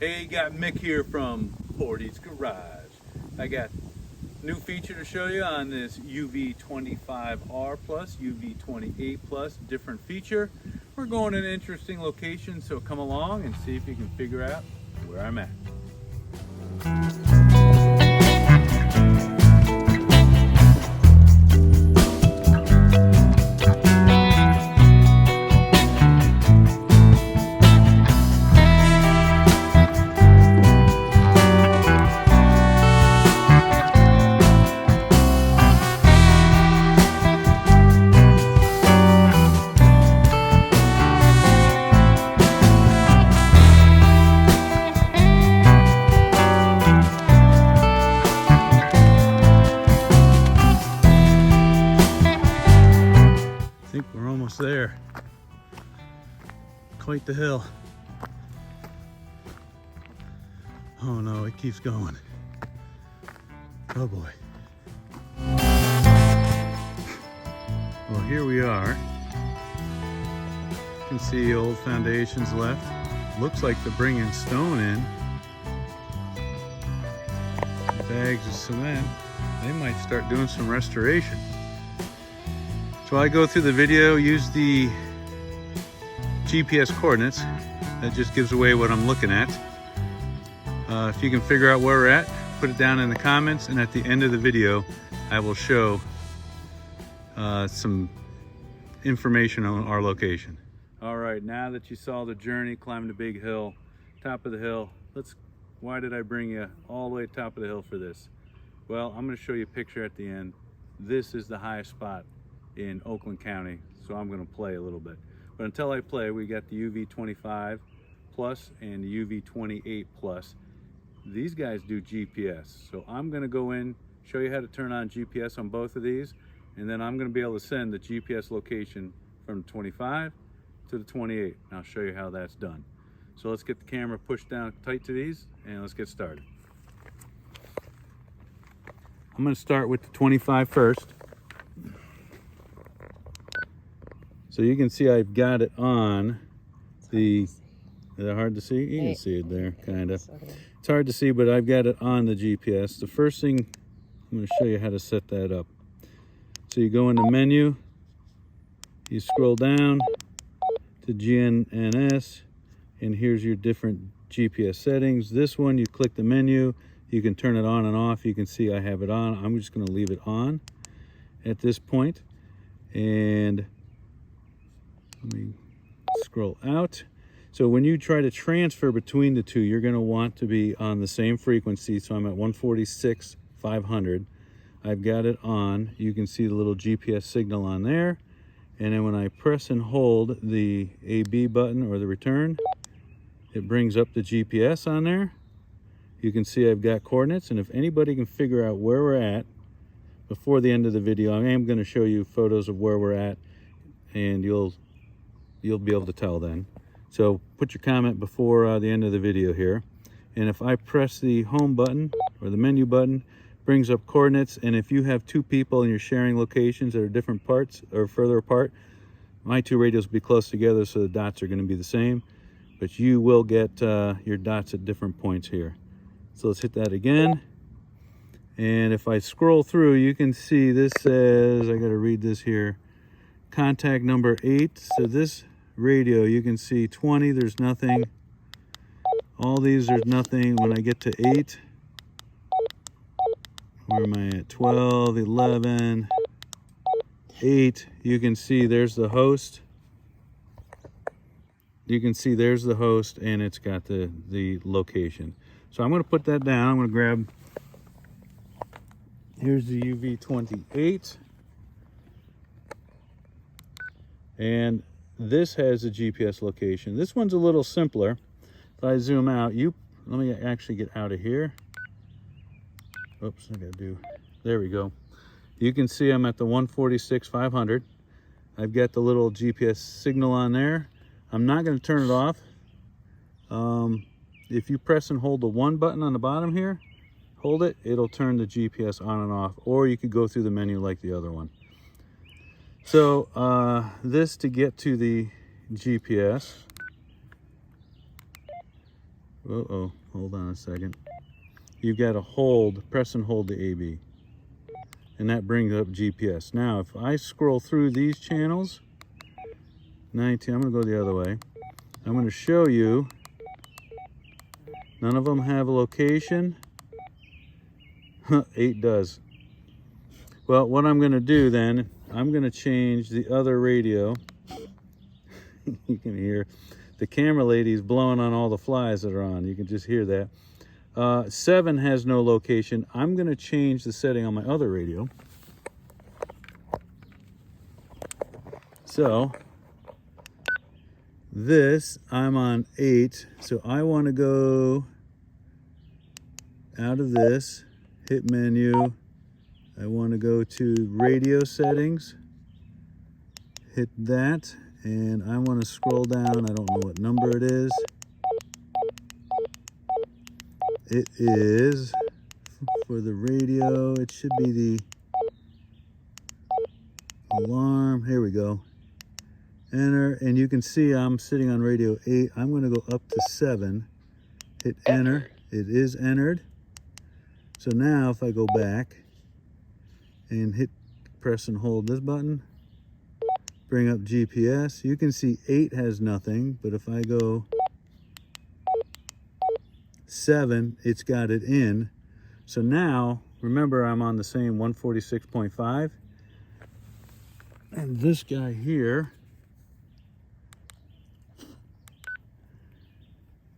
Hey, got Mick here from Portie's Garage. I got new feature to show you on this UV-25R plus, UV-28 plus, different feature. We're going in an interesting location, so come along and see if you can figure out where I'm at. I think we're almost there. Quite the hill. Oh no, it keeps going. Oh boy. Well, here we are. You can see old foundations left. Looks like they're bringing stone in. Bags of cement. They might start doing some restoration. So I go through the video, use the GPS coordinates. That just gives away what I'm looking at. If you can figure out where we're at, put it down in the comments, and at the end of the video, I will show some information on our location. All right, now that you saw the journey, climbing the big hill, top of the hill, why did I bring you all the way to the top of the hill for this? Well, I'm gonna show you a picture at the end. This is the highest spot in Oakland County, so I'm going to play a little bit. But until I play, we got the UV-25 plus and the UV-28 plus. These guys do GPS, so I'm going to go in, show you how to turn on GPS on both of these, and then I'm going to be able to send the GPS location from the 25 to the 28, and I'll show you how that's done. So let's get the camera pushed down tight to these, and let's get started. I'm going to start with the 25 first. So you can see I've got it on the, is it hard to see? You can see it there, kind of. It's hard to see, but I've got it on the GPS. The first thing, I'm going to show you how to set that up. So you go into menu, you scroll down to GNSS, and here's your different GPS settings. This one, you click the menu, you can turn it on and off. You can see I have it on. I'm just going to leave it on at this point. And let me scroll out. So when you try to transfer between the two, you're going to want to be on the same frequency. So I'm at 146,500. I've got it on. You can see the little GPS signal on there. And then when I press and hold the AB button or the return, it brings up the GPS on there. You can see I've got coordinates. And if anybody can figure out where we're at before the end of the video, I am going to show you photos of where we're at, and you'll be able to tell then. So put your comment before the end of the video here. And if I press the home button or the menu button, brings up coordinates. And if you have two people and you're sharing locations that are different parts or further apart, my two radios will be close together, so the dots are going to be the same, but you will get your dots at different points here. So let's hit that again. And if I scroll through, you can see this says, I got to read this here, contact number 8. So this radio, you can see 20, there's nothing. All these, there's nothing. When I get to 8, where am I at? 12, 11, 8, you can see there's the host. You can see there's the host, and it's got the location. So I'm going to put that down. I'm going to grab, here's the UV-28. And this has a GPS location. This one's a little simpler. If I zoom out, let me actually get out of here. Oops, I gotta do, there we go. You can see I'm at the 146,500. I've got the little GPS signal on there. I'm not gonna turn it off. If you press and hold the 1 button on the bottom here, hold it, it'll turn the GPS on and off, or you could go through the menu like the other one. So this to get to the GPS, Uh-oh, hold on a second. You've got to hold, press and hold the AB. And that brings up GPS. Now, if I scroll through these channels, 19, I'm going to go the other way. I'm going to show you, none of them have a location. 8 does. Well, what I'm going to do then, I'm going to change the other radio. You can hear the camera lady's blowing on all the flies that are on. You can just hear that. 7 has no location. I'm going to change the setting on my other radio. So this, I'm on 8. So I want to go out of this, hit menu. I want to go to radio settings, hit that, and I want to scroll down. I don't know what number it is. It is, for the radio, it should be the alarm. Here we go. Enter, and you can see I'm sitting on radio 8. I'm going to go up to 7. Hit enter. It is entered. So now if I go back and hit, press and hold this button, bring up GPS, you can see 8 has nothing, but if I go 7, it's got it in. So now, remember, I'm on the same 146.5, and this guy here,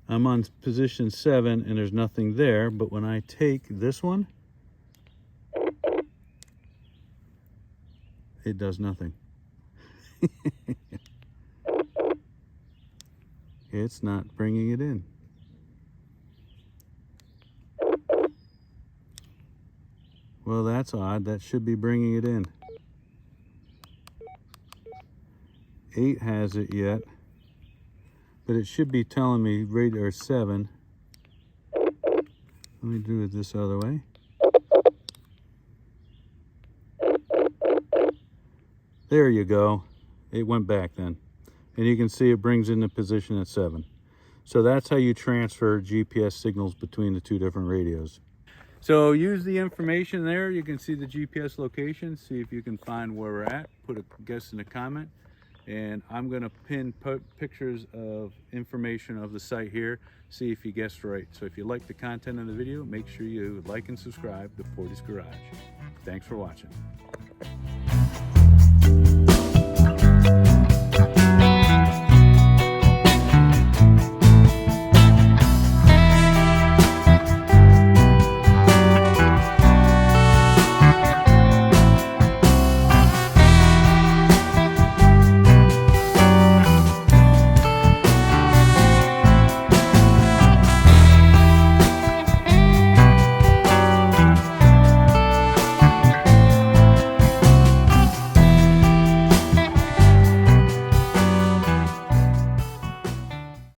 I'm on position 7 and there's nothing there, but when I take this one, it does nothing. It's not bringing it in. Well, that's odd. That should be bringing it in. 8 has it yet, but it should be telling me radar 7. Let me do it this other way. There you go. It went back then. And you can see it brings in the position at 7. So that's how you transfer GPS signals between the two different radios. So use the information there. You can see the GPS location. See if you can find where we're at. Put a guess in the comment. And I'm going to pin pictures of information of the site here. See if you guessed right. So if you like the content of the video, make sure you like and subscribe to Portie's Garage. Thanks for watching.